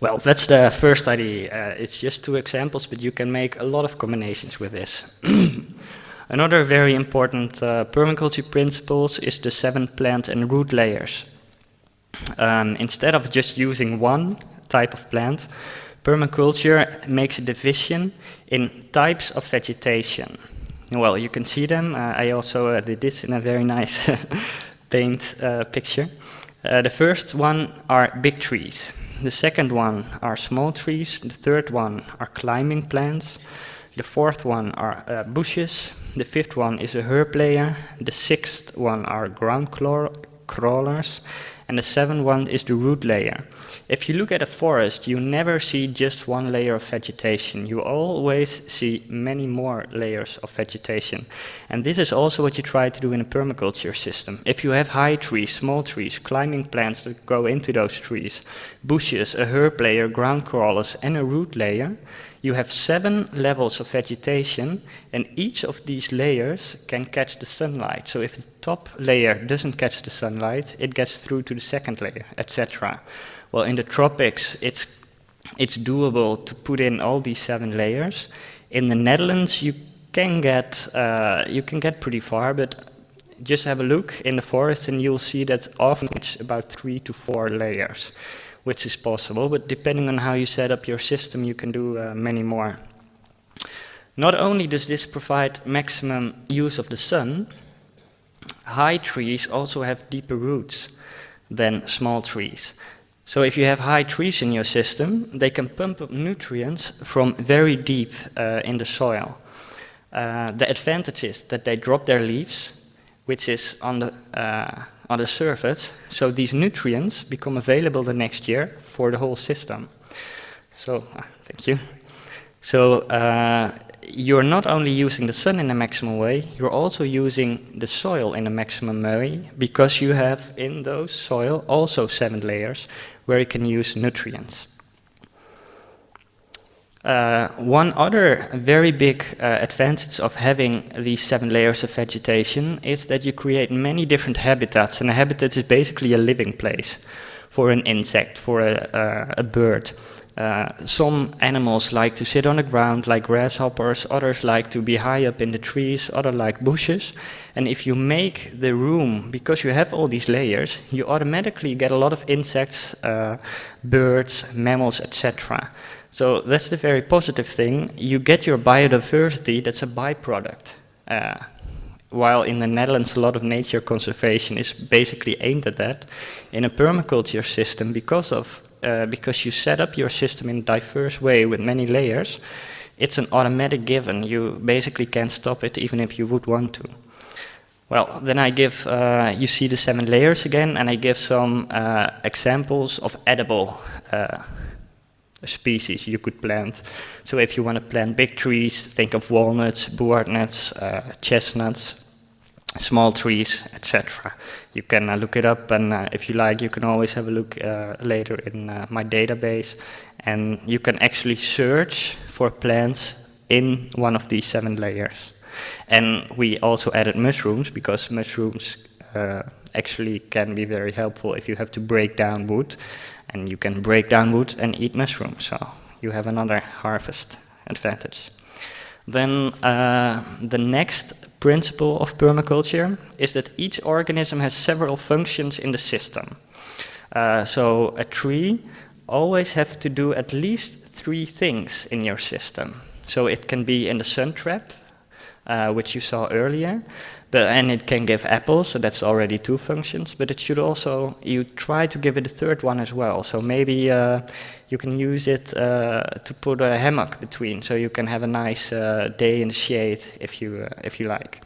Well, that's the first idea. It's just two examples, but you can make a lot of combinations with this. Another very important permaculture principles is the 7 plant and root layers. Instead of just using one type of plant, permaculture makes a division in types of vegetation. Well, you can see them. I also did this in a very nice paint picture. The first one are big trees. The second one are small trees. The third one are climbing plants. The fourth one are bushes. The fifth one is a herb layer. The sixth one are ground crawlers. And the seventh one is the root layer. If you look at a forest, you never see just one layer of vegetation. You always see many more layers of vegetation. And this is also what you try to do in a permaculture system. If you have high trees, small trees, climbing plants that go into those trees, bushes, a herb layer, ground crawlers, and a root layer, you have 7 levels of vegetation, and each of these layers can catch the sunlight. So if the top layer doesn't catch the sunlight, it gets through to the second layer, etc. Well, in the tropics, it's doable to put in all these 7 layers. In the Netherlands, you can get pretty far, but just have a look in the forest, and you'll see that often it's about 3 to 4 layers, which is possible, but depending on how you set up your system, you can do many more. Not only does this provide maximum use of the sun, high trees also have deeper roots than small trees. So if you have high trees in your system, they can pump up nutrients from very deep in the soil. The advantage is that they drop their leaves, which is on the surface, so these nutrients become available the next year for the whole system. So, thank you. So, you're not only using the sun in a maximum way, you're also using the soil in a maximum way, because you have in those soil also 7 layers where you can use nutrients. One other very big advantage of having these 7 layers of vegetation is that you create many different habitats, and a habitat is basically a living place for an insect, for a bird. Some animals like to sit on the ground, like grasshoppers, others like to be high up in the trees, others like bushes. And if you make the room, because you have all these layers, you automatically get a lot of insects, birds, mammals, etc. So that's the very positive thing. You get your biodiversity, that's a byproduct. While in the Netherlands a lot of nature conservation is basically aimed at that, in a permaculture system, because you set up your system in a diverse way with many layers, it's an automatic given. You basically can't stop it even if you would want to. Well, then I give, you see the 7 layers again, and I give some examples of edible species you could plant. So if you want to plant big trees, think of walnuts, board nuts, chestnuts, small trees, etc. You can look it up, and if you like, you can always have a look later in my database, and you can actually search for plants in one of these 7 layers. And we also added mushrooms, because mushrooms actually can be very helpful if you have to break down wood, and you can break down wood and eat mushrooms, so you have another harvest advantage. Then the next principle of permaculture is that each organism has several functions in the system. So a tree always has to do at least 3 things in your system. So it can be in the sun trap, which you saw earlier, and it can give apples, so that's already 2 functions, but it should also, you try to give it a 3rd one as well. So maybe you can use it to put a hammock between, so you can have a nice day in the shade if you like.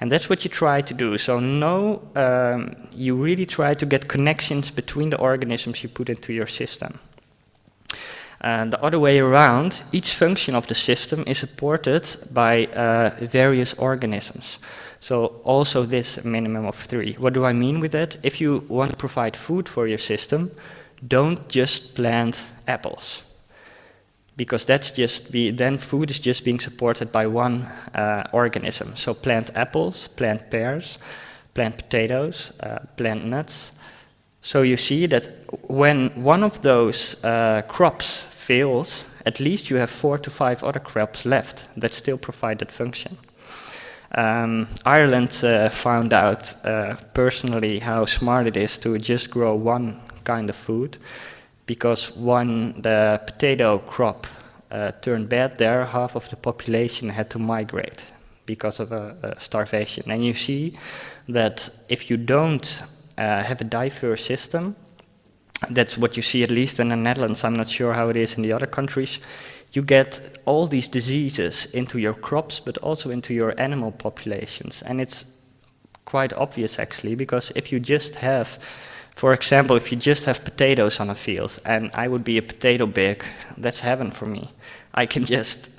And that's what you try to do. So you really try to get connections between the organisms you put into your system. The other way around, each function of the system is supported by various organisms. So also this minimum of 3. What do I mean with that? If you want to provide food for your system, don't just plant apples, because then food is just being supported by one organism. So plant apples, plant pears, plant potatoes, plant nuts, So you see that when one of those crops fails, at least you have 4 to 5 other crops left that still provide that function. Ireland found out personally how smart it is to just grow one kind of food, because when the potato crop turned bad there, half of the population had to migrate because of starvation. And you see that if you don't have a diverse system, that's what you see at least in the Netherlands, I'm not sure how it is in the other countries, you get all these diseases into your crops, but also into your animal populations. And it's quite obvious actually, because if you just have, for example, if you just have potatoes on a field, and I would be a potato bag, that's heaven for me. I can just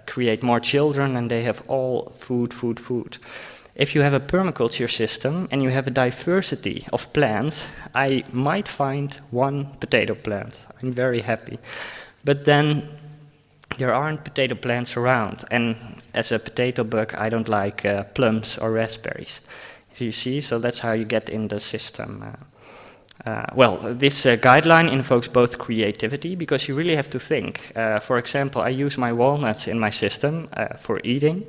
create more children and they have all food, food, food. If you have a permaculture system and you have a diversity of plants, I might find one potato plant. I'm very happy. But then there aren't potato plants around, and as a potato bug, I don't like plums or raspberries. So you see, so that's how you get in the system. Well, this guideline invokes both creativity, because you really have to think. For example, I use my walnuts in my system for eating,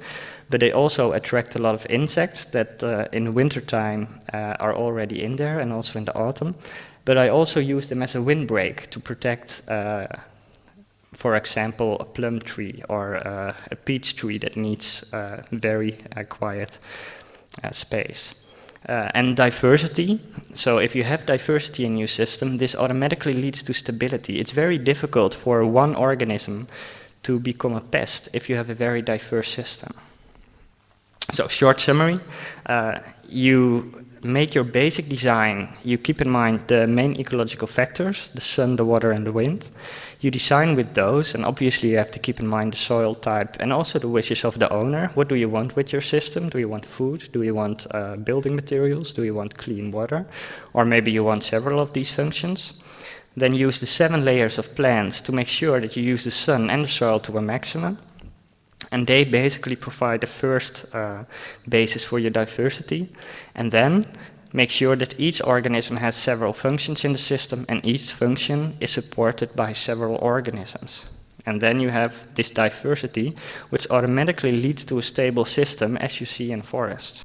but they also attract a lot of insects that in the wintertime are already in there, and also in the autumn. But I also use them as a windbreak to protect, for example, a plum tree or a peach tree that needs very quiet space. And diversity, so if you have diversity in your system, this automatically leads to stability. It's very difficult for one organism to become a pest if you have a very diverse system. So, short summary, you make your basic design, you keep in mind the main ecological factors, the sun, the water and the wind. You design with those, and obviously you have to keep in mind the soil type and also the wishes of the owner. What do you want with your system? Do you want food? Do you want building materials? Do you want clean water? Or maybe you want several of these functions. Then use the 7 layers of plants to make sure that you use the sun and the soil to a maximum. And they basically provide the first basis for your diversity. And then make sure that each organism has several functions in the system, and each function is supported by several organisms. And then you have this diversity, which automatically leads to a stable system, as you see in forests.